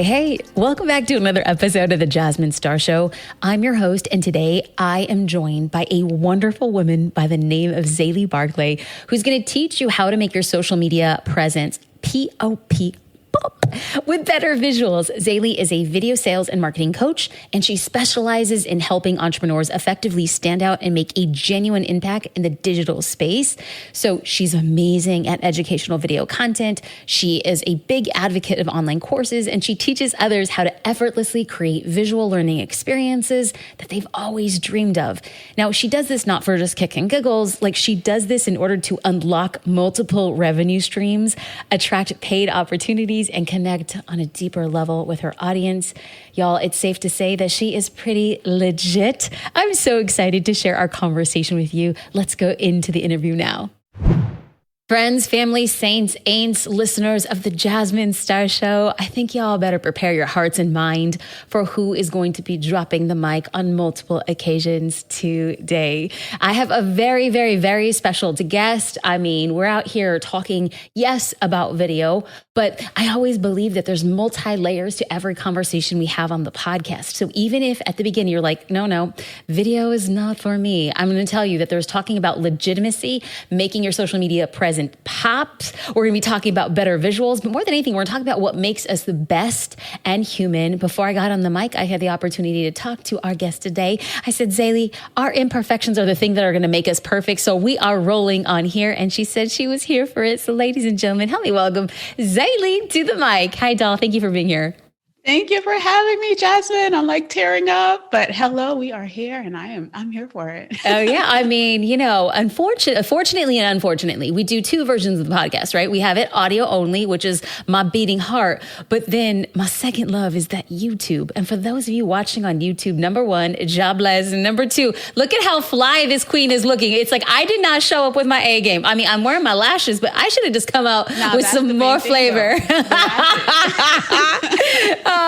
Hey, welcome back to another episode of the Jasmine Star Show. I'm your host, and today I am joined by a wonderful woman by the name of XayLi Barclay, who's going to teach you how to make your social media presence P-O-P with better visuals. XayLi is a video sales and marketing coach, and she specializes in helping entrepreneurs effectively stand out and make a genuine impact in the digital space. So she's amazing at educational video content. She is a big advocate of online courses, and she teaches others how to effortlessly create visual learning experiences that they've always dreamed of. Now, she does this not for just kick and giggles. Like, she does this in order to unlock multiple revenue streams, attract paid opportunities, and connect on a deeper level with her audience. Y'all, it's safe to say that she is pretty legit. I'm so excited to share our conversation with you. Let's go into the interview now. Friends, family, saints, ain'ts, listeners of the Jasmine Star Show, I think y'all better prepare your hearts and mind for who is going to be dropping the mic on multiple occasions today. I have a very, very, very special guest. I mean, we're out here talking, yes, about video, but I always believe that there's multi-layers to every conversation we have on the podcast. So even if at the beginning you're like, no, video is not for me, I'm going to tell you that there's talking about legitimacy, making your social media present pops. We're going to be talking about better visuals, but more than anything, we're talking about what makes us the best and human. Before I got on the mic, I had the opportunity to talk to our guest today. I said, XayLi, our imperfections are the thing that are going to make us perfect. So we are rolling on here. And she said she was here for it. So ladies and gentlemen, help me welcome XayLi to the mic. Hi, doll. Thank you for being here. Thank you for having me, Jasmine. I'm like tearing up, but hello, we are here and I'm here for it. Oh yeah. I mean, fortunately and unfortunately, we do two versions of the podcast, right? We have it audio only, which is my beating heart. But then my second love is that YouTube. And for those of you watching on YouTube, number one, jobless. And number two, look at how fly this queen is looking. It's like, I did not show up with my A game. I mean, I'm wearing my lashes, but I should have just come out with some more flavor.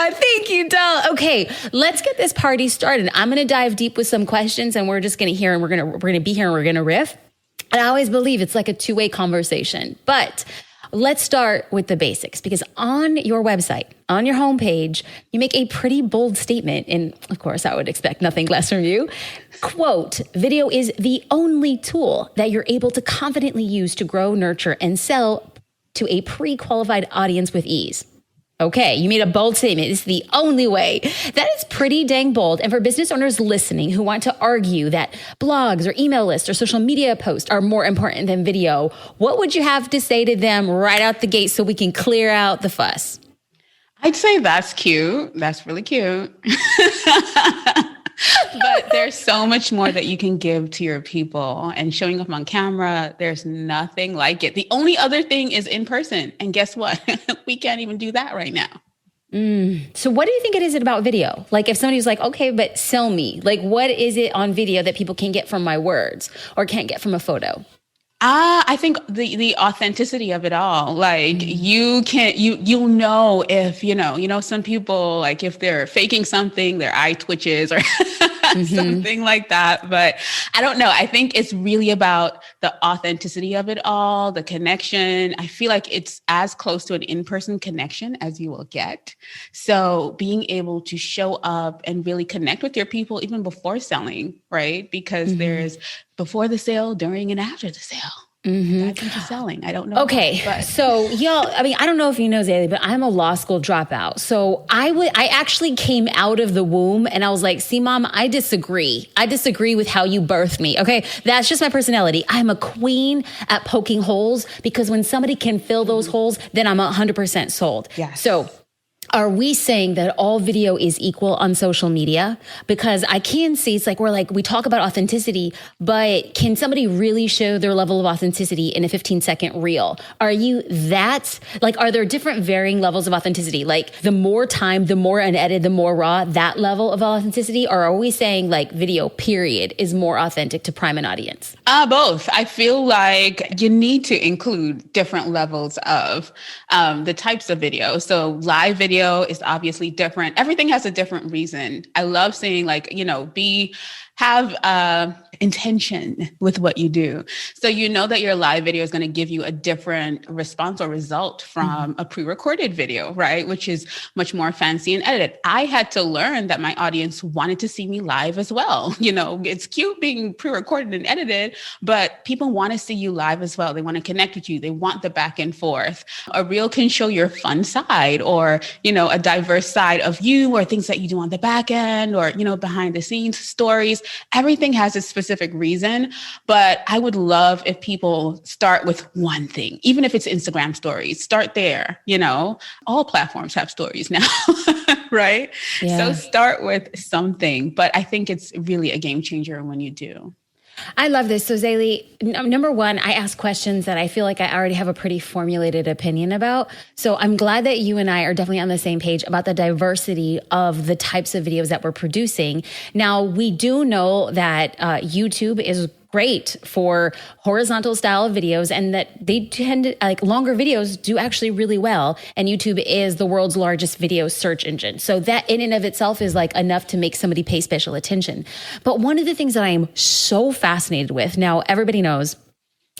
Thank you, doll. Okay, let's get this party started. I'm going to dive deep with some questions, and we're just going to hear, and we're going to be here, and we're going to riff. And I always believe it's like a two-way conversation. But let's start with the basics, because on your website, on your homepage, you make a pretty bold statement. And of course, I would expect nothing less from you. Quote, video is the only tool that you're able to confidently use to grow, nurture, and sell to a pre-qualified audience with ease. Okay, you made a bold statement. It's the only way. That is pretty dang bold. And for business owners listening who want to argue that blogs or email lists or social media posts are more important than video, what would you have to say to them right out the gate so we can clear out the fuss? I'd say that's cute. That's really cute. But there's so much more that you can give to your people, and showing up on camera, there's nothing like it. The only other thing is in person. And guess what? We can't even do that right now. So what do you think it is about video? Like, if somebody's like, okay, but sell me, like, what is it on video that people can get from my words or can't get from a photo? I think the authenticity of it all, like you'll know if, some people, like if they're faking something, their eye twitches or something like that. But I don't know. I think it's really about the authenticity of it all, the connection. I feel like it's as close to an in-person connection as you will get. So being able to show up and really connect with your people even before selling, right? Because there's before the sale, during, and after the sale. That's into selling. I don't know. Okay. So y'all, I mean, I don't know if you know, XayLi, but I'm a law school dropout. So I actually came out of the womb and I was like, see, mom, I disagree. I disagree with how you birthed me. Okay. That's just my personality. I'm a queen at poking holes, because when somebody can fill those holes, then I'm 100% sold. Yes. So are we saying that all video is equal on social media? Because I can see, it's like, we talk about authenticity, but can somebody really show their level of authenticity in a 15-second reel? Are you that, like, are there different varying levels of authenticity? Like, the more time, the more unedited, the more raw, that level of authenticity? Or are we saying like video period is more authentic to prime an audience? Both. I feel like you need to include different levels of the types of video. So live video is obviously different. Everything has a different reason. I love seeing like, have intention with what you do. So you know that your live video is going to give you a different response or result from a pre-recorded video, right? Which is much more fancy and edited. I had to learn that my audience wanted to see me live as well. It's cute being pre-recorded and edited, but people want to see you live as well. They want to connect with you. They want the back and forth. A reel can show your fun side or, a diverse side of you or things that you do on the back end or, behind the scenes stories. Everything has a specific reason, but I would love if people start with one thing, even if it's Instagram stories, start there. All platforms have stories now, right? Yeah. So start with something, but I think it's really a game changer when you do. I love this. So XayLi, number one, I ask questions that I feel like I already have a pretty formulated opinion about. So I'm glad that you and I are definitely on the same page about the diversity of the types of videos that we're producing. Now, we do know that YouTube is great for horizontal style videos and that they tend to like longer videos do actually really well. And YouTube is the world's largest video search engine. So that in and of itself is like enough to make somebody pay special attention. But one of the things that I am so fascinated with now, everybody knows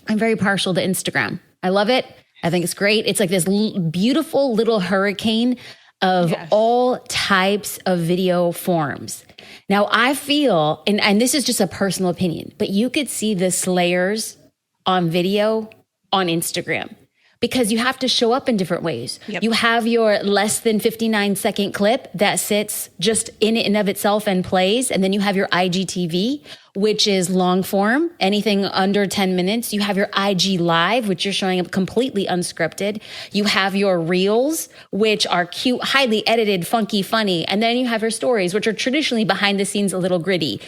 I'm very partial to Instagram. I love it. I think it's great. It's like this beautiful little hurricane of all types of video forms. Now I feel, and this is just a personal opinion, but you could see the slayers on video on Instagram because you have to show up in different ways. Yep. You have your less than 59-second clip that sits just in and of itself and plays. And then you have your IGTV, which is long form, anything under 10 minutes. You have your IG Live, which you're showing up completely unscripted. You have your Reels, which are cute, highly edited, funky, funny. And then you have your stories, which are traditionally behind the scenes, a little gritty.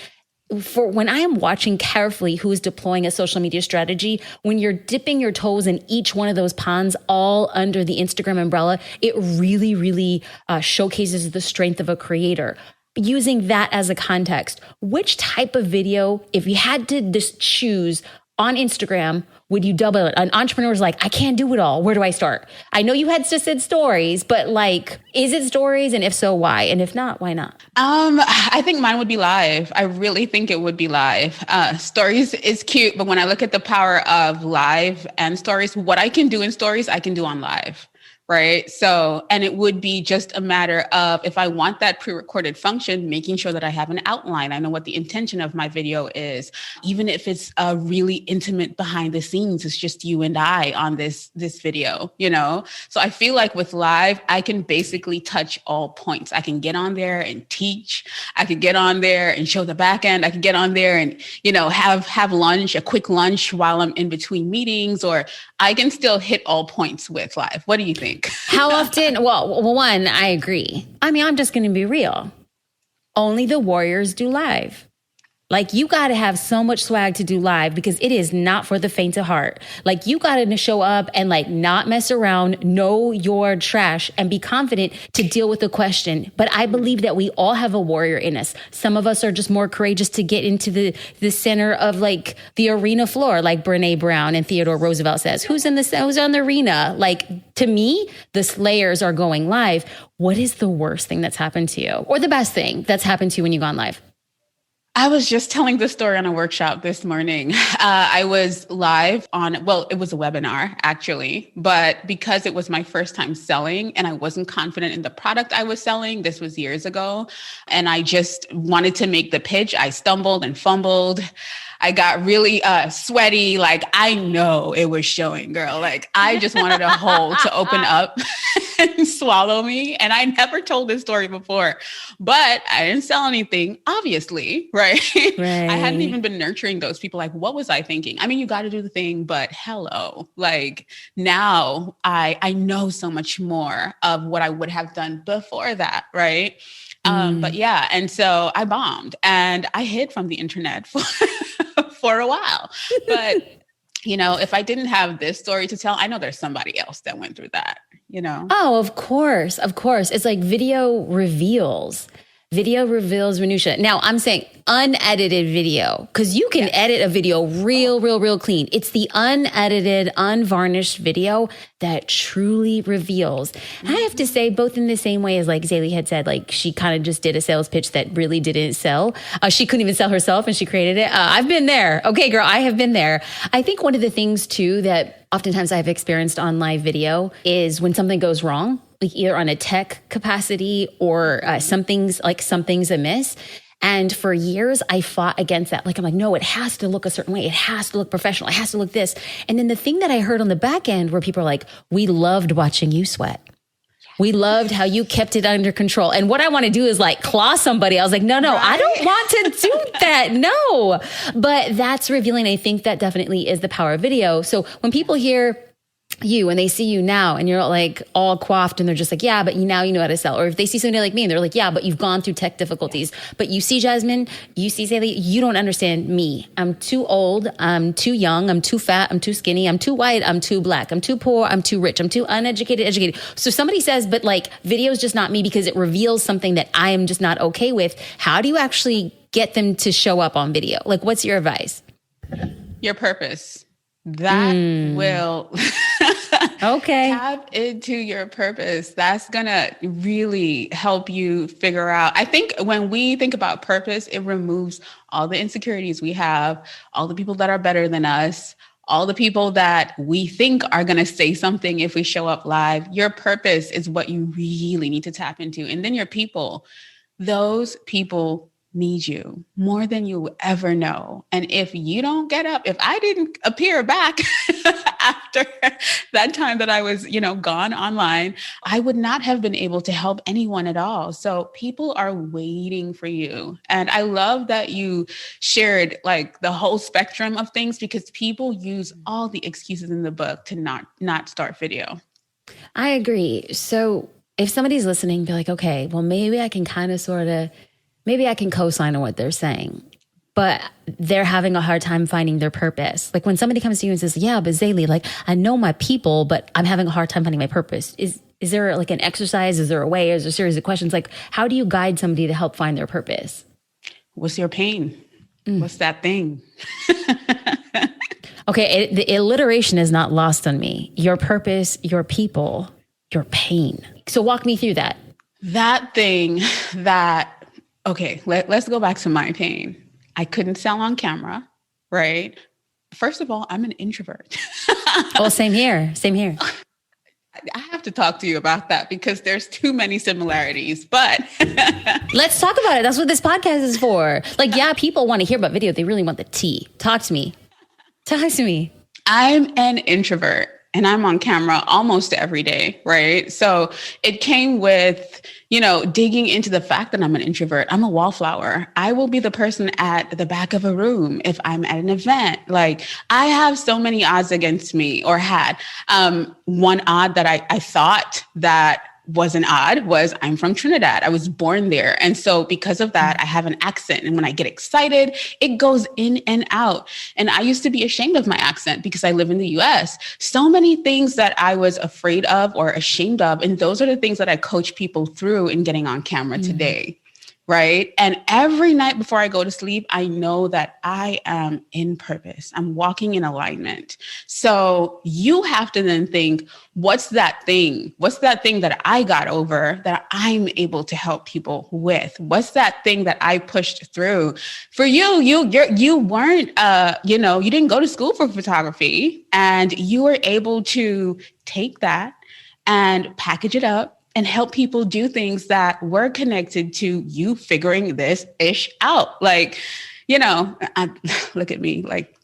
For when I am watching carefully who is deploying a social media strategy, when you're dipping your toes in each one of those ponds, all under the Instagram umbrella, it really, really showcases the strength of a creator. Using that as a context, which type of video, if you had to just choose on Instagram, would you double it? An entrepreneur's like, I can't do it all. Where do I start? I know you had just said stories, but like, is it stories? And if so, why? And if not, why not? I think mine would be live. I really think it would be live. Stories is cute, but when I look at the power of live and stories, what I can do in stories, I can do on live. Right. So, and it would be just a matter of if I want that pre-recorded function, making sure that I have an outline. I know what the intention of my video is, even if it's a really intimate behind the scenes, it's just you and I on this video, So I feel like with live, I can basically touch all points. I can get on there and teach. I could get on there and show the back end. I could get on there and, have lunch, a quick lunch while I'm in between meetings, or I can still hit all points with live. What do you think? How often? Well, one, I agree. I mean, I'm just going to be real. Only the warriors do live. Like you got to have so much swag to do live because it is not for the faint of heart. Like you got to show up and like not mess around, know your trash and be confident to deal with the question. But I believe that we all have a warrior in us. Some of us are just more courageous to get into the center of like the arena floor, like Brene Brown and Theodore Roosevelt says, who's on the arena? Like to me, the slayers are going live. What is the worst thing that's happened to you or the best thing that's happened to you when you've gone live? I was just telling this story on a workshop this morning. I was live it was a webinar actually, but because it was my first time selling and I wasn't confident in the product I was selling, this was years ago, and I just wanted to make the pitch. I stumbled and fumbled. I got really sweaty. Like, I know it was showing, girl. Like, I just wanted a hole to open up and swallow me. And I never told this story before, but I didn't sell anything, obviously, right? I hadn't even been nurturing those people. Like, what was I thinking? I mean, you got to do the thing, but hello. Like, now I know so much more of what I would have done before that, right? But yeah, and so I bombed and I hid from the internet for a while. But, if I didn't have this story to tell, I know there's somebody else that went through that, Oh, of course. Of course. It's like video reveals Video reveals minutia. Now I'm saying unedited video, because you can edit a video real clean. It's the unedited, unvarnished video that truly reveals. I have to say, both in the same way as like XayLi had said, like she kind of just did a sales pitch that really didn't sell. She couldn't even sell herself and she created it. I've been there. Okay, girl, I have been there. I think one of the things too that oftentimes I've experienced on live video is when something goes wrong, like either on a tech capacity or something's amiss. And for years, I fought against that. Like, I'm like, no, it has to look a certain way. It has to look professional. It has to look this. And then the thing that I heard on the back end where people are like, we loved watching you sweat. We loved how you kept it under control. And what I want to do is like claw somebody. I was like, no, right? I don't want to do that. No. But that's revealing. I think that definitely is the power of video. So when people hear you and they see you now and you're like all coiffed and they're just like, yeah, but now you know how to sell. Or if they see somebody like me and they're like, yeah, but you've gone through tech difficulties. But you see Jasmine, you see XayLi, you don't understand me. I'm too old. I'm too young. I'm too fat. I'm too skinny. I'm too white. I'm too black. I'm too poor. I'm too rich. I'm too uneducated, educated. So somebody says, but like video is just not me because it reveals something that I am just not okay with. How do you actually get them to show up on video? Like, what's your advice? Your purpose. That will tap into your purpose. That's going to really help you figure out. I think when we think about purpose, it removes all the insecurities we have, all the people that are better than us, all the people that we think are going to say something if we show up live. Your purpose is what you really need to tap into. And then your people, those people need you more than you ever know. And if you don't get up, if I didn't appear back after that time that I was, gone online, I would not have been able to help anyone at all. So people are waiting for you. And I love that you shared like the whole spectrum of things, because people use all the excuses in the book to not start video. I agree. So if somebody's listening, be like, okay, well, maybe I can kind of maybe I can co-sign on what they're saying, but they're having a hard time finding their purpose. Like when somebody comes to you and says, yeah, but XayLi, like I know my people, but I'm having a hard time finding my purpose. Is there like an exercise? Is there a way? Is there a series of questions? Like, how do you guide somebody to help find their purpose? What's your pain? What's that thing? Okay. The alliteration is not lost on me. Your purpose, your people, your pain. So walk me through that. That thing that, okay, let's go back to my pain. I couldn't sell on camera, right? First of all, I'm an introvert. Oh, same here. I have to talk to you about that because there's too many similarities, but let's talk about it. That's what this podcast is for. Like, yeah, people want to hear about video. They really want the tea. Talk to me. I'm an introvert. And I'm on camera almost every day, right? So it came with, digging into the fact that I'm an introvert. I'm a wallflower. I will be the person at the back of a room if I'm at an event. Like I have so many odds against me, or had. One odd that I thought that was an odd was I'm from Trinidad. I was born there. And so because of that, I have an accent. And when I get excited, it goes in and out. And I used to be ashamed of my accent because I live in the US. So many things that I was afraid of or ashamed of. And those are the things that I coach people through in getting on camera today. Right. And every night before I go to sleep, I know that I am in purpose. I'm walking in alignment. So you have to then think, what's that thing? What's that thing that I got over that I'm able to help people with? What's that thing that I pushed through? For you, you weren't, you didn't go to school for photography, and you were able to take that and package it up and help people do things that were connected to you figuring this ish out. Like, look at me, like,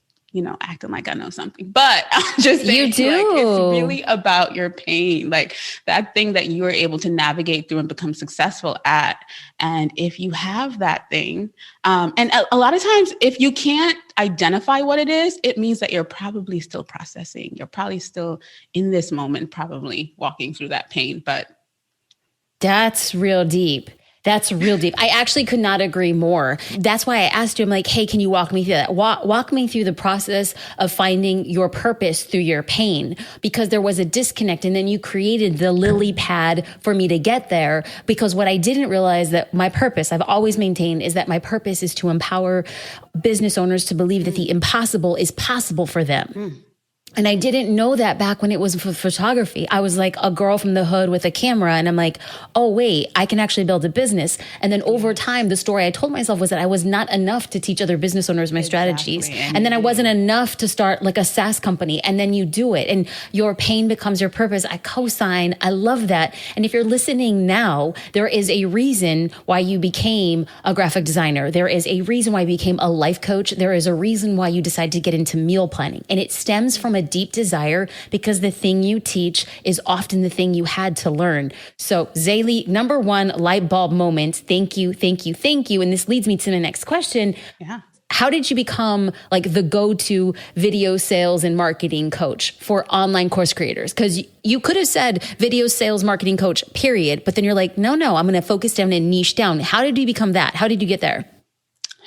acting like I know something, but I'm just saying, you do. Like, it's really about your pain, like that thing that you were able to navigate through and become successful at. And if you have that thing, and a lot of times, if you can't identify what it is, it means that you're probably still processing. You're probably still in this moment, probably walking through that pain, but that's real deep. That's real deep. I actually could not agree more. That's why I asked you, I'm like, hey, can you walk me through that? Walk me through the process of finding your purpose through your pain, because there was a disconnect. And then you created the lily pad for me to get there. Because what I didn't realize, that my purpose, I've always maintained, is that my purpose is to empower business owners to believe that the impossible is possible for them. And I didn't know that back when it was for photography. I was like a girl from the hood with a camera, and I'm like, oh, wait, I can actually build a business. And then over time, the story I told myself was that I was not enough to teach other business owners my strategies. And then I wasn't enough to start like a SaaS company. And then you do it, and your pain becomes your purpose. I co-sign. I love that. And if you're listening now, there is a reason why you became a graphic designer. There is a reason why you became a life coach. There is a reason why you decided to get into meal planning. And it stems from a deep desire, because the thing you teach is often the thing you had to learn. So XayLi, number one, light bulb moment. Thank you, thank you, thank you. And this leads me to the next question. Yeah. How did you become like the go-to video sales and marketing coach for online course creators? Because you could have said video sales marketing coach, period. But then you're like, no, I'm going to focus down and niche down. How did you become that? How did you get there?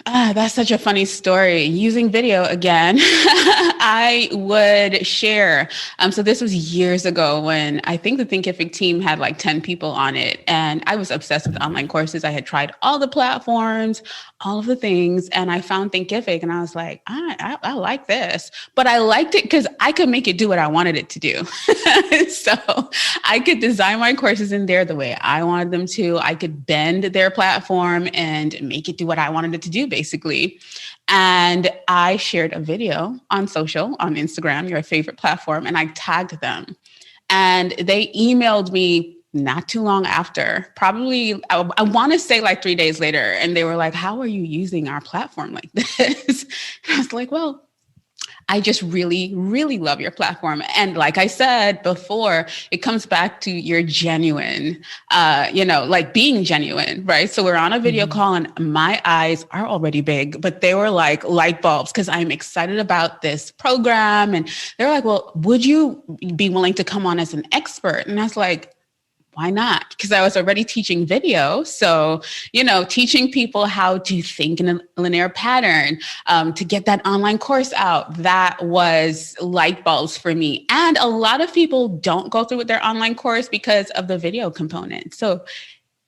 That's such a funny story. Using video again, I would share. So this was years ago when I think the Thinkific team had like 10 people on it. And I was obsessed with online courses. I had tried all the platforms, all of the things. And I found Thinkific and I was like, I like this. But I liked it because I could make it do what I wanted it to do. So I could design my courses in there the way I wanted them to. I could bend their platform and make it do what I wanted it to do, basically. And I shared a video on social, on Instagram, your favorite platform, and I tagged them. And they emailed me not too long after, probably, I want to say like 3 days later. And they were like, how are you using our platform like this? And I was like, well, I just really, really love your platform. And like I said before, it comes back to you're genuine, like being genuine, right? So we're on a video call and my eyes are already big, but they were like light bulbs because I'm excited about this program. And they're like, well, would you be willing to come on as an expert? And I was like, why not? Because I was already teaching video. So, teaching people how to think in a linear pattern, to get that online course out, that was light bulbs for me. And a lot of people don't go through with their online course because of the video component. So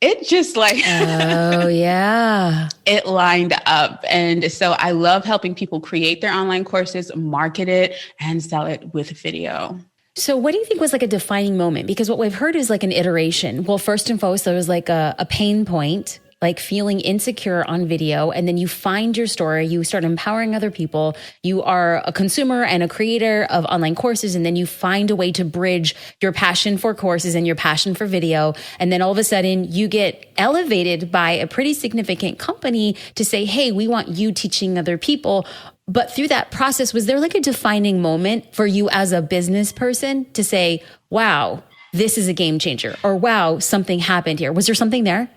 it just like, oh yeah, it lined up. And so I love helping people create their online courses, market it, and sell it with video. So what do you think was like a defining moment? Because what we've heard is like an iteration. Well, first and foremost, there was like a pain point, like feeling insecure on video. And then you find your story, you start empowering other people. You are a consumer and a creator of online courses. And then you find a way to bridge your passion for courses and your passion for video. And then all of a sudden you get elevated by a pretty significant company to say, hey, we want you teaching other people. But through that process, was there like a defining moment for you as a business person to say, wow, this is a game changer, or wow, something happened here? Was there something there?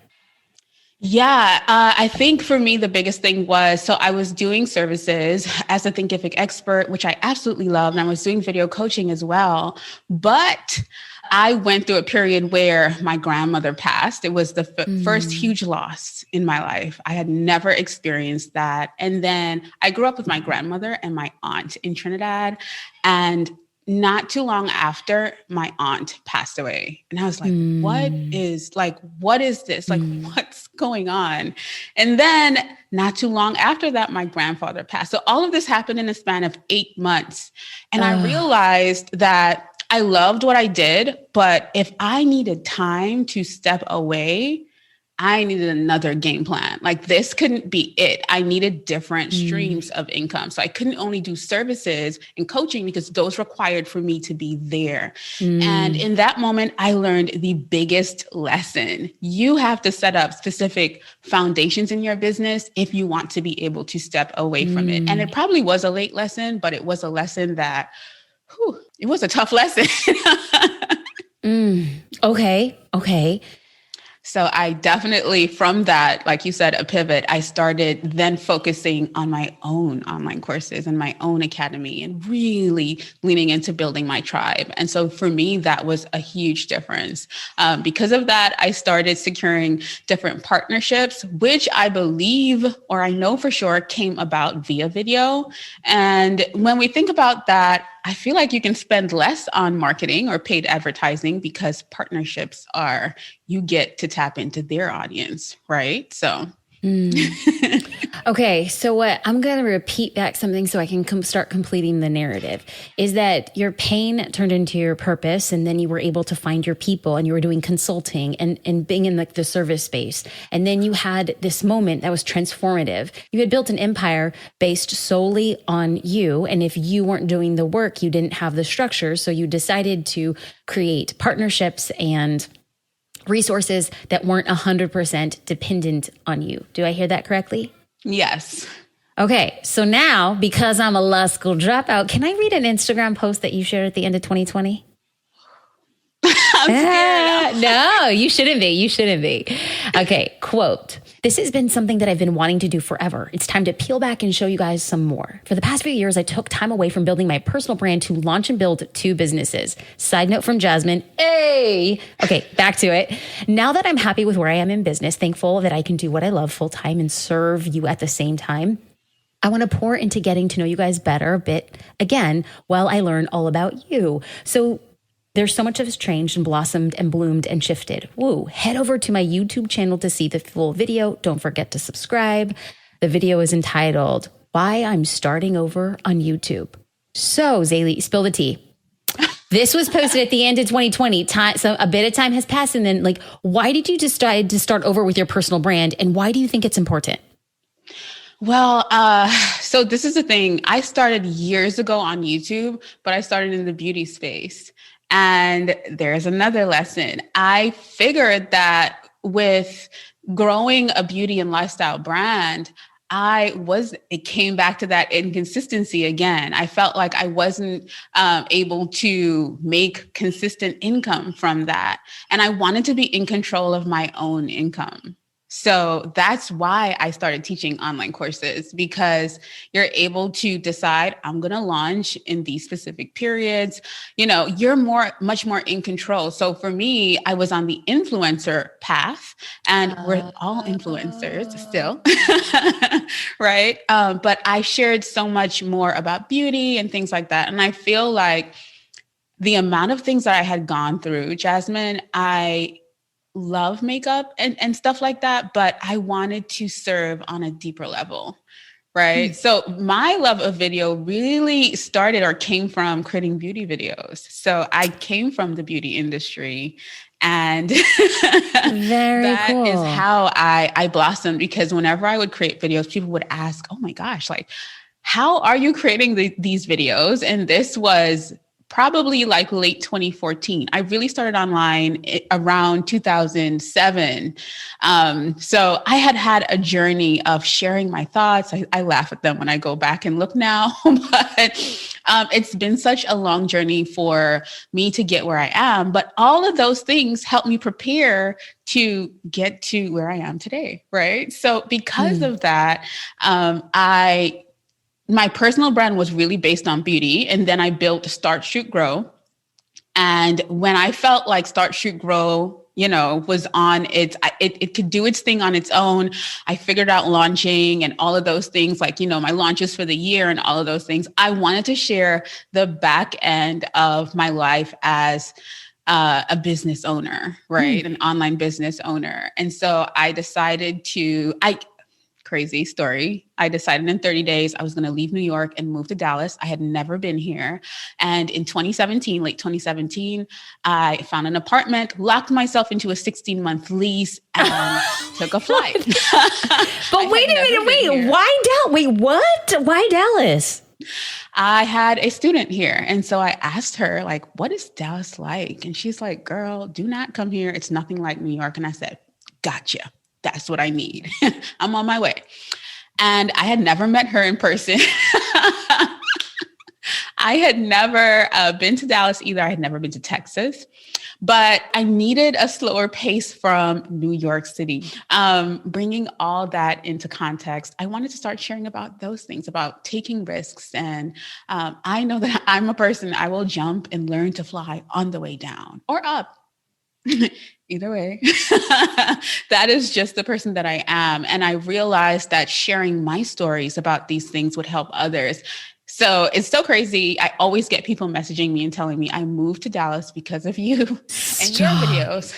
Yeah, I think for me, the biggest thing was, so I was doing services as a Thinkific expert, which I absolutely love. And I was doing video coaching as well. But I went through a period where my grandmother passed. It was the first huge loss in my life. I had never experienced that. And then I grew up with my grandmother and my aunt in Trinidad. And not too long after, my aunt passed away. And I was like, what is this? Like, what's going on? And then not too long after that, my grandfather passed. So all of this happened in a span of 8 months. And I realized that I loved what I did, but if I needed time to step away, I needed another game plan. Like this couldn't be it. I needed different streams of income. So I couldn't only do services and coaching because those required for me to be there. And in that moment, I learned the biggest lesson. You have to set up specific foundations in your business if you want to be able to step away from it. And it probably was a late lesson, but it was a lesson that it was a tough lesson. Okay. So I definitely, from that, like you said, a pivot, I started then focusing on my own online courses and my own academy and really leaning into building my tribe. And so for me, that was a huge difference. Because of that, I started securing different partnerships, which I believe, or I know for sure, came about via video. And when we think about that, I feel like you can spend less on marketing or paid advertising because partnerships are, you get to tap into their audience, right? So. Okay, so what I'm going to repeat back something so I can start completing the narrative is that your pain turned into your purpose, and then you were able to find your people, and you were doing consulting and being in the service space. And then you had this moment that was transformative. You had built an empire based solely on you. And if you weren't doing the work, you didn't have the structure. So you decided to create partnerships and resources that weren't 100% dependent on you. Do I hear that correctly? Yes. Okay. So now, because I'm a law school dropout, can I read an Instagram post that you shared at the end of 2020? I'm scared. No, you shouldn't be. You shouldn't be. Okay. Quote. This has been something that I've been wanting to do forever. It's time to peel back and show you guys some more. For the past few years, I took time away from building my personal brand to launch and build 2 businesses. Side note from Jasmine. Hey. Okay, back to it. Now that I'm happy with where I am in business, thankful that I can do what I love full time and serve you at the same time, I want to pour into getting to know you guys better a bit again while I learn all about you. So there's so much that has changed and blossomed and bloomed and shifted. Woo. Head over to my YouTube channel to see the full video. Don't forget to subscribe. The video is entitled, Why I'm Starting Over on YouTube. So, XayLi, spill the tea. This was posted at the end of 2020. So a bit of time has passed. And then, why did you decide to start over with your personal brand? And why do you think it's important? Well, so this is the thing. I started years ago on YouTube, but I started in the beauty space. And there's another lesson. I figured that with growing a beauty and lifestyle brand, it came back to that inconsistency again. I felt like I wasn't able to make consistent income from that. And I wanted to be in control of my own income. So that's why I started teaching online courses, because you're able to decide, I'm going to launch in these specific periods. You're much more in control. So for me, I was on the influencer path, and we're all influencers still, right? But I shared so much more about beauty and things like that. And I feel like the amount of things that I had gone through, Jasmine, I love makeup and stuff like that, but I wanted to serve on a deeper level, right? So my love of video really started or came from creating beauty videos. So I came from the beauty industry, and that cool. is how I blossomed, because whenever I would create videos, people would ask, oh my gosh, how are you creating these videos? And this was probably late 2014. I really started online around 2007. So I had a journey of sharing my thoughts. I laugh at them when I go back and look now, but it's been such a long journey for me to get where I am. But all of those things helped me prepare to get to where I am today, right? So because of that, my personal brand was really based on beauty. And then I built Start, Shoot, Grow. And when I felt like Start, Shoot, Grow, was on it could do its thing on its own, I figured out launching and all of those things, my launches for the year and all of those things. I wanted to share the back end of my life as a business owner, right? An online business owner. And so I decided crazy story. I decided in 30 days, I was going to leave New York and move to Dallas. I had never been here. And in 2017, late 2017, I found an apartment, locked myself into a 16-month lease, and took a flight. But wait a minute, why Dallas? I had a student here. And so I asked her, what is Dallas like? And she's like, girl, do not come here. It's nothing like New York. And I said, gotcha. That's what I need. I'm on my way. And I had never met her in person. I had never been to Dallas either. I had never been to Texas. but I needed a slower pace from New York City. Bringing all that into context, I wanted to start sharing about those things, about taking risks. And I know that I'm a person, I will jump and learn to fly on the way down or up. Either way, that is just the person that I am. And I realized that sharing my stories about these things would help others. So it's so crazy. I always get people messaging me and telling me I moved to Dallas because of you and your videos.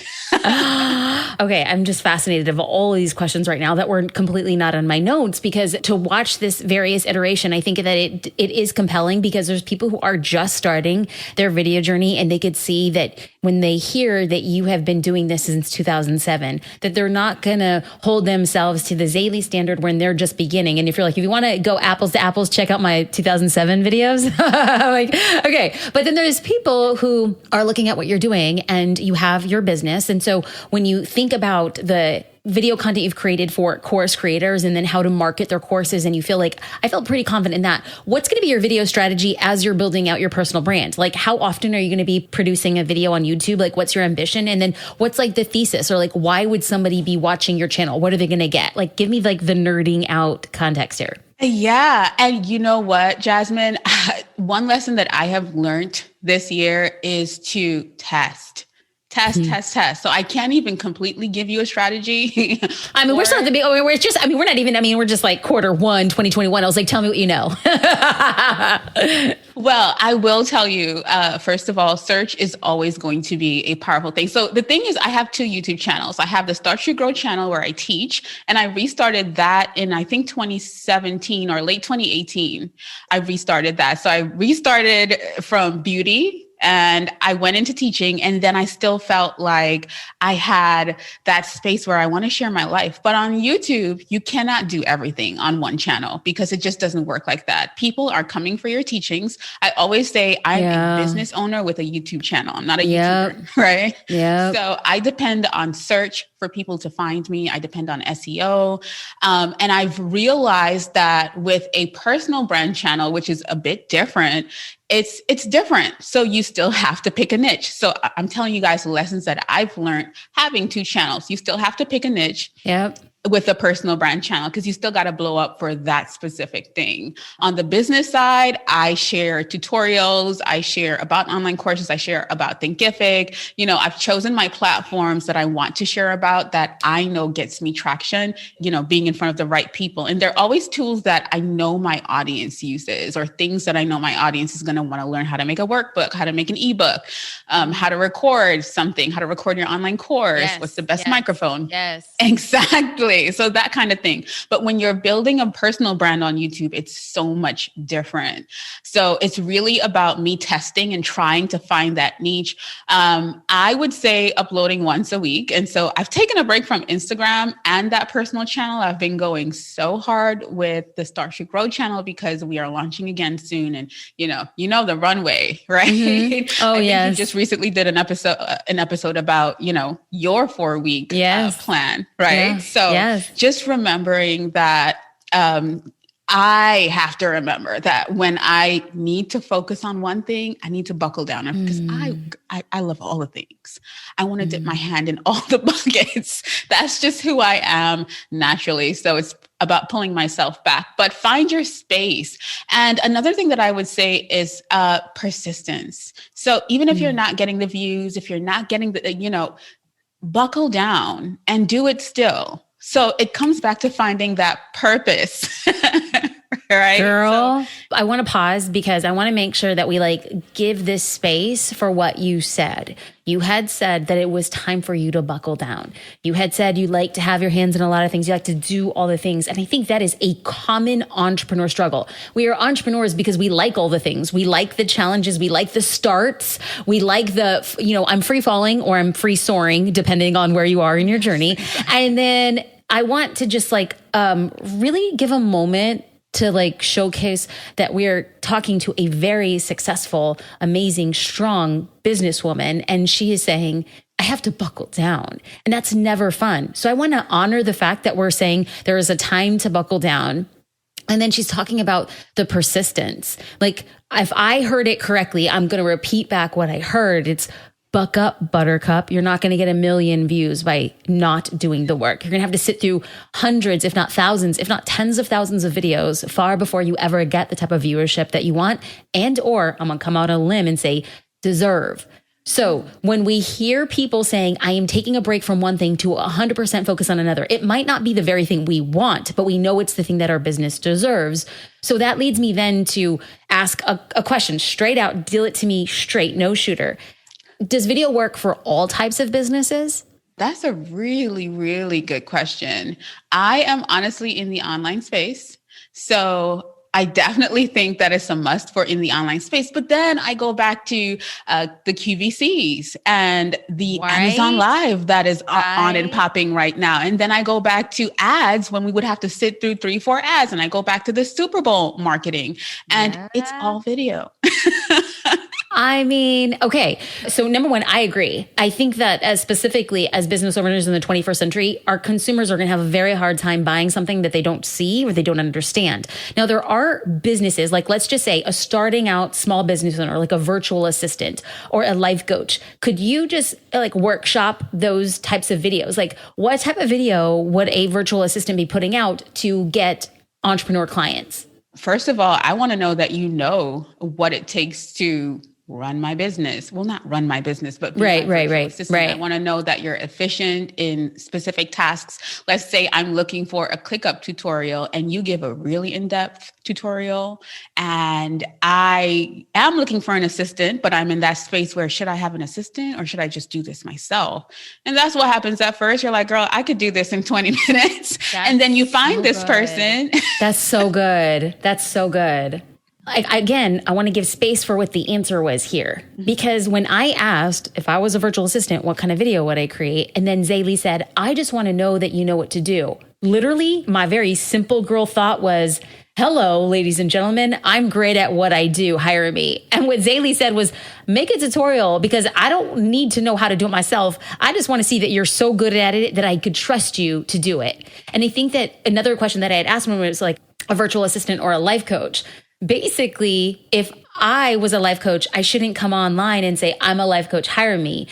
Okay, I'm just fascinated of all of these questions right now that were completely not on my notes, because to watch this various iteration, I think that it is compelling, because there's people who are just starting their video journey, and they could see that when they hear that you have been doing this since 2007, that they're not going to hold themselves to the XayLi standard when they're just beginning. And if you're like, if you want to go apples to apples, check out my 2007 videos. Like, okay. But then there's people who are looking at what you're doing, and you have your business. And so when you think about the video content you've created for course creators and then how to market their courses, and you feel like, I felt pretty confident in that, what's going to be your video strategy as you're building out your personal brand? Like, how often are you going to be producing a video on YouTube? Like, what's your ambition? And then what's like the thesis, or like, why would somebody be watching your channel? What are they going to get? Like, give me like the nerding out context here. Yeah. And you know what, Jasmine, one lesson that I have learned this year is to test. So I can't even completely give you a strategy. I mean, we're still at the big, we're just, I mean, we're not even, I mean, we're just like Q1, 2021. I was like, tell me what you know. Well, I will tell you, first of all, search is always going to be a powerful thing. So the thing is, I have 2 YouTube channels. I have the Start Shoot Grow channel where I teach, and I restarted that in, I think, 2017 or late 2018. I restarted that. So I restarted from beauty, and I went into teaching, and then I still felt like I had that space where I want to share my life. But on YouTube, you cannot do everything on one channel, because it just doesn't work like that. People are coming for your teachings. I always say I'm a business owner with a YouTube channel. I'm not a YouTuber, right? Yeah. So I depend on search for people to find me. I depend on SEO. And I've realized that with a personal brand channel, which is a bit different, it's different. So you still have to pick a niche. So I'm telling you guys lessons that I've learned having 2 channels. You still have to pick a niche. Yep. With a personal brand channel, because you still got to blow up for that specific thing. On the business side, I share tutorials, I share about online courses, I share about Thinkific. You know, I've chosen my platforms that I want to share about, that I know gets me traction, you know, being in front of the right people. And they're always tools that I know my audience uses, or things that I know my audience is going to want to learn: how to make a workbook, how to make an ebook, how to record something, how to record your online course, what's the best microphone. Yes, exactly. So that kind of thing. But when you're building a personal brand on YouTube, it's so much different. So it's really about me testing and trying to find that niche. I would say uploading once a week. And so I've taken a break from Instagram and that personal channel. I've been going so hard with the Start Shoot Grow channel, because we are launching again soon. And you know the runway, right? Mm-hmm. Oh, yes. You just recently did an episode about, you know, your 4-week plan, right? Yeah. So just remembering that I have to remember that when I need to focus on one thing, I need to buckle down, because I love all the things. I want to dip my hand in all the buckets. That's just who I am naturally. So it's about pulling myself back, but find your space. And another thing that I would say is persistence. So even if you're not getting the views, if you're not getting the, you know, buckle down and do it still. So it comes back to finding that purpose, right? Girl, I want to pause, because I want to make sure that we like give this space for what you said. You had said that it was time for you to buckle down. You had said you like to have your hands in a lot of things. You like to do all the things. And I think that is a common entrepreneur struggle. We are entrepreneurs because we like all the things. We like the challenges. We like the starts. We like the, you know, I'm free falling or I'm free soaring, depending on where you are in your journey. And then I want to just like really give a moment to like showcase that we're talking to a very successful, amazing, strong businesswoman. And she is saying, I have to buckle down. And that's never fun. So I want to honor the fact that we're saying there is a time to buckle down. And then she's talking about the persistence. Like, if I heard it correctly, I'm going to repeat back what I heard. It's buck up, Buttercup. You're not going to get 1 million views by not doing the work. You're going to have to sit through hundreds, if not thousands, if not tens of thousands of videos far before you ever get the type of viewership that you want, and or I'm going to come out on a limb and say deserve. So when we hear people saying, I am taking a break from one thing to 100% focus on another, it might not be the very thing we want, but we know it's the thing that our business deserves. So that leads me then to ask a question straight out, deal it to me straight, no shooter. Does video work for all types of businesses? That's a really, really good question. I am honestly in the online space. So I definitely think that it's a must for in the online space. But then I go back to the QVCs and the Amazon Live that is on and popping right now. And then I go back to ads when we would have to sit through 3-4 ads. And I go back to the Super Bowl marketing and it's all video. I mean, okay. So number one, I agree. I think that as specifically as business owners in the 21st century, our consumers are going to have a very hard time buying something that they don't see or they don't understand. Now, there are businesses, like let's just say a starting out small business owner, like a virtual assistant or a life coach. Could you just like workshop those types of videos? Like what type of video would a virtual assistant be putting out to get entrepreneur clients? First of all, I want to know that you know what it takes to run my business. Well, not run my business, but right. I want to know that you're efficient in specific tasks. Let's say I'm looking for a ClickUp tutorial and you give a really in-depth tutorial and I am looking for an assistant, but I'm in that space where should I have an assistant or should I just do this myself? And that's what happens at first. You're like, girl, I could do this in 20 minutes. And then you find this person. That's so good. That's so good. Again, I want to give space for what the answer was here. Because when I asked if I was a virtual assistant, what kind of video would I create? And then XayLi said, I just want to know that you know what to do. Literally, my very simple girl thought was, hello, ladies and gentlemen, I'm great at what I do. Hire me. And what XayLi said was, make a tutorial because I don't need to know how to do it myself. I just want to see that you're so good at it that I could trust you to do it. And I think that another question that I had asked when it was like a virtual assistant or a life coach, basically, if I was a life coach, I shouldn't come online and say, I'm a life coach, hire me.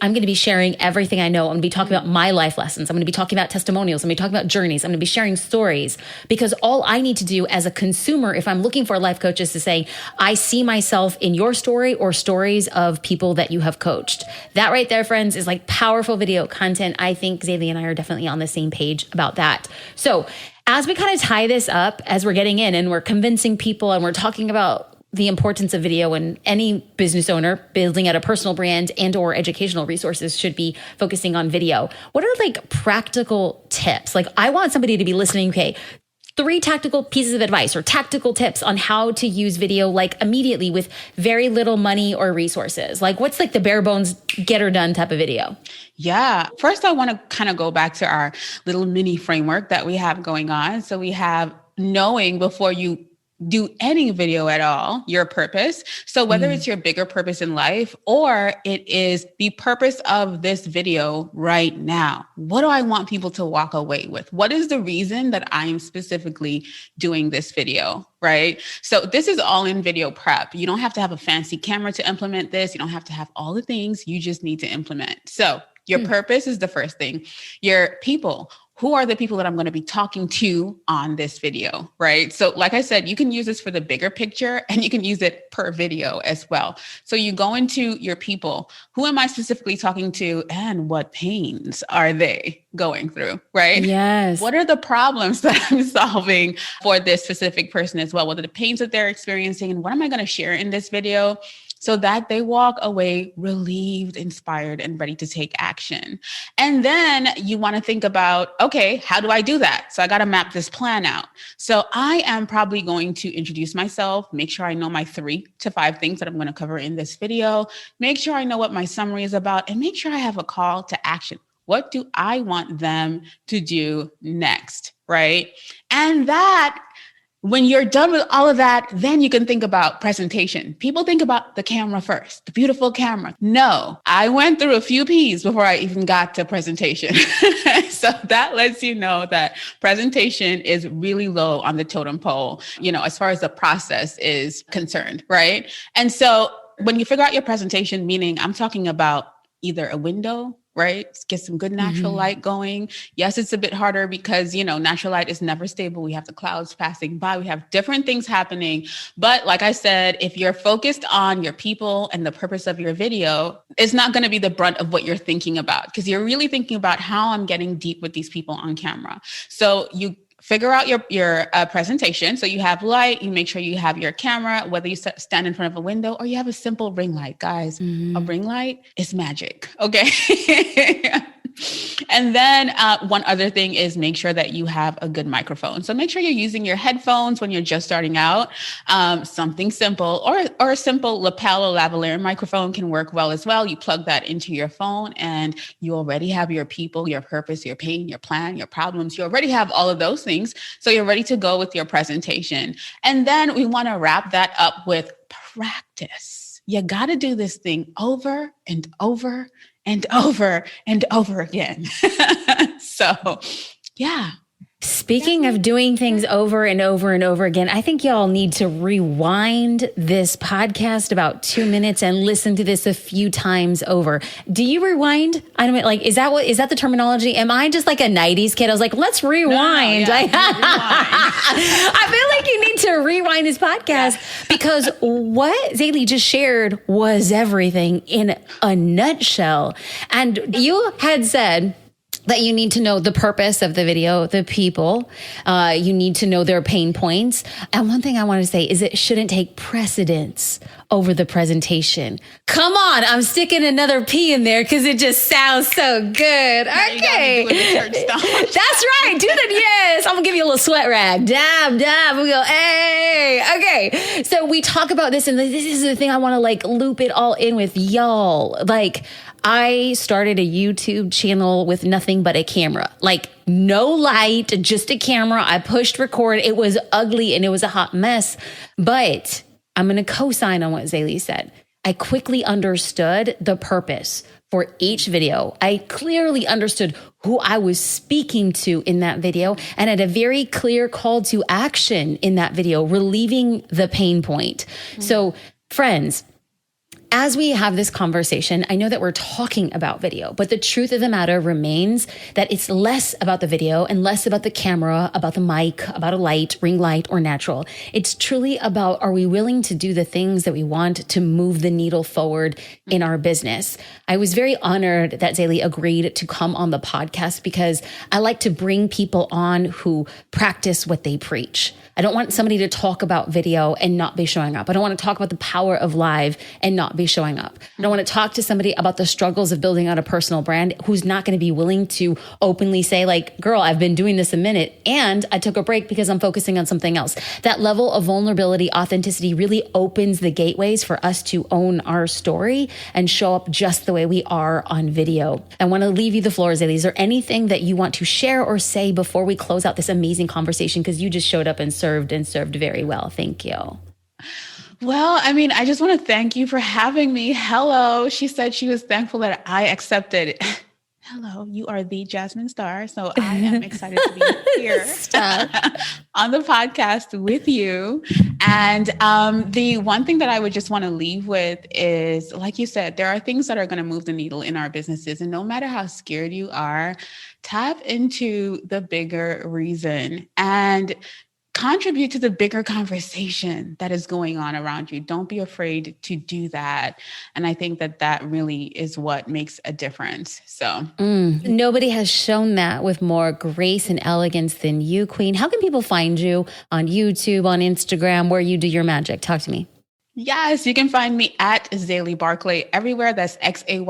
I'm going to be sharing everything I know. I'm going to be talking about my life lessons. I'm going to be talking about testimonials. I'm going to be talking about journeys. I'm going to be sharing stories because all I need to do as a consumer, if I'm looking for a life coach, is to say, I see myself in your story or stories of people that you have coached. That right there, friends, is like powerful video content. I think XayLi and I are definitely on the same page about that. So as we kind of tie this up, as we're getting in and we're convincing people and we're talking about the importance of video, and any business owner building out a personal brand and or educational resources should be focusing on video. What are like practical tips? Like I want somebody to be listening, okay, 3 tactical pieces of advice or tactical tips on how to use video like immediately with very little money or resources. Like what's like the bare bones get her done type of video? Yeah. First, I want to kind of go back to our little mini framework that we have going on. So we have knowing before you do any video at all, your purpose. So whether it's your bigger purpose in life or it is the purpose of this video right now, what do I want people to walk away with? What is the reason that I am specifically doing this video, right? So this is all in video prep. You don't have to have a fancy camera to implement this. You don't have to have all the things. You just need to implement. So your purpose is the first thing. Your people. Who are the people that I'm going to be talking to on this video, right? So like I said, you can use this for the bigger picture and you can use it per video as well. So you go into your people. Who am I specifically talking to and what pains are they going through, right? Yes. What are the problems that I'm solving for this specific person as well? What are the pains that they're experiencing and what am I going to share in this video? So that they walk away relieved, inspired, and ready to take action. And then you want to think about, okay, how do I do that? So I got to map this plan out. So I am probably going to introduce myself, make sure I know my 3 to 5 things that I'm going to cover in this video, make sure I know what my summary is about, and make sure I have a call to action. What do I want them to do next, right? And that when you're done with all of that, then you can think about presentation. People think about the camera first, the beautiful camera. No, I went through a few P's before I even got to presentation. So that lets you know that presentation is really low on the totem pole, as far as the process is concerned, right? And so when you figure out your presentation, meaning I'm talking about either a window, right? Get some good natural light going. Yes, it's a bit harder because, natural light is never stable. We have the clouds passing by. We have different things happening. But like I said, if you're focused on your people and the purpose of your video, it's not going to be the brunt of what you're thinking about, because you're really thinking about how I'm getting deep with these people on camera. So you figure out your presentation. So you have light, you make sure you have your camera, whether you stand in front of a window or you have a simple ring light, guys. A ring light is magic. Okay. And then one other thing is make sure that you have a good microphone. So make sure you're using your headphones when you're just starting out. Something simple or a simple lapel or lavalier microphone can work well as well. You plug that into your phone and you already have your people, your purpose, your pain, your plan, your problems. You already have all of those things. So you're ready to go with your presentation. And then we want to wrap that up with practice. You got to do this thing over and over and over and over again. So, yeah. Speaking of doing things over and over and over again, I think y'all need to rewind this podcast about 2 minutes and listen to this a few times over. Do you rewind? I don't like, is that the terminology? Am I just like a 90s kid? I was like, let's rewind. No, yeah, rewind. I feel like you need to rewind this podcast because what XayLi just shared was everything in a nutshell. And you had said that you need to know the purpose of the video, the people. You need to know their pain points. And one thing I want to say is it shouldn't take precedence over the presentation. Come on, I'm sticking another P in there because it just sounds so good. Okay. That's right. Do that. Yes. I'm going to give you a little sweat rag. Dab, dab. We go, hey. Okay. So we talk about this, and this is the thing I want to loop it all in with y'all. I started a YouTube channel with nothing but a camera, no light, just a camera. I pushed record. It was ugly and it was a hot mess, but I'm going to co-sign on what XayLi said. I quickly understood the purpose for each video. I clearly understood who I was speaking to in that video and had a very clear call to action in that video, relieving the pain point. So friends, as we have this conversation, I know that we're talking about video, but the truth of the matter remains that it's less about the video and less about the camera, about the mic, about a light, ring light, or natural. It's truly about, are we willing to do the things that we want to move the needle forward in our business? I was very honored that XayLi agreed to come on the podcast because I like to bring people on who practice what they preach. I don't want somebody to talk about video and not be showing up. I don't want to talk about the power of live and not be showing up. I don't want to talk to somebody about the struggles of building out a personal brand who's not going to be willing to openly say girl, I've been doing this a minute and I took a break because I'm focusing on something else. That level of vulnerability, authenticity really opens the gateways for us to own our story and show up just the way we are on video. I want to leave you the floor, XayLi. Is there anything that you want to share or say before we close out this amazing conversation? Because you just showed up and served very well. Thank you. Well, I just want to thank you for having me. Hello. She said she was thankful that I accepted. Hello, you are the Jasmine Star. So I am excited to be here on the podcast with you. And the one thing that I would just want to leave with is, like you said, there are things that are going to move the needle in our businesses. And no matter how scared you are, tap into the bigger reason and contribute to the bigger conversation that is going on around you. Don't be afraid to do that. And I think that really is what makes a difference. So nobody has shown that with more grace and elegance than you, Queen. How can people find you on YouTube, on Instagram, where you do your magic? Talk to me. Yes, you can find me at XayLi Barclay everywhere. That's XayLi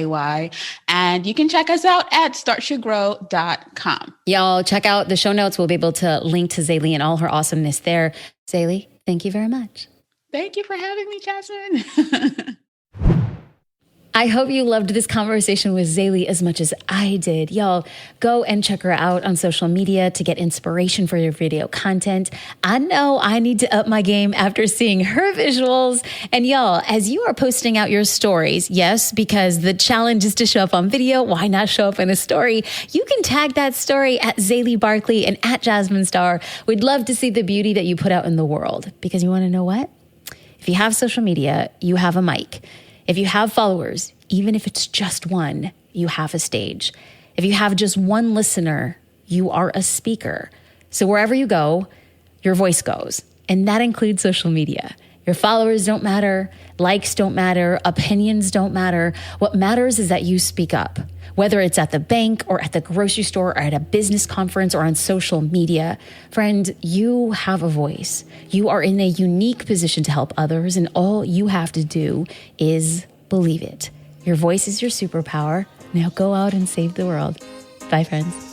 Barclay. And you can check us out at startyourgrow.com. Y'all check out the show notes. We'll be able to link to XayLi and all her awesomeness there. XayLi, thank you very much. Thank you for having me, Jasmine. I hope you loved this conversation with XayLi as much as I did. Y'all, go and check her out on social media to get inspiration for your video content. I know I need to up my game after seeing her visuals. And y'all, as you are posting out your stories, yes, because the challenge is to show up on video, why not show up in a story? You can tag that story at XayLi Barclay and at Jasmine Star. We'd love to see the beauty that you put out in the world. Because you want to know what? If you have social media, you have a mic. If you have followers, even if it's just one, you have a stage. If you have just one listener, you are a speaker. So wherever you go, your voice goes. And that includes social media. Your followers don't matter, likes don't matter, opinions don't matter. What matters is that you speak up, whether it's at the bank or at the grocery store or at a business conference or on social media. Friend, you have a voice. You are in a unique position to help others, and all you have to do is believe it. Your voice is your superpower. Now go out and save the world. Bye, friends.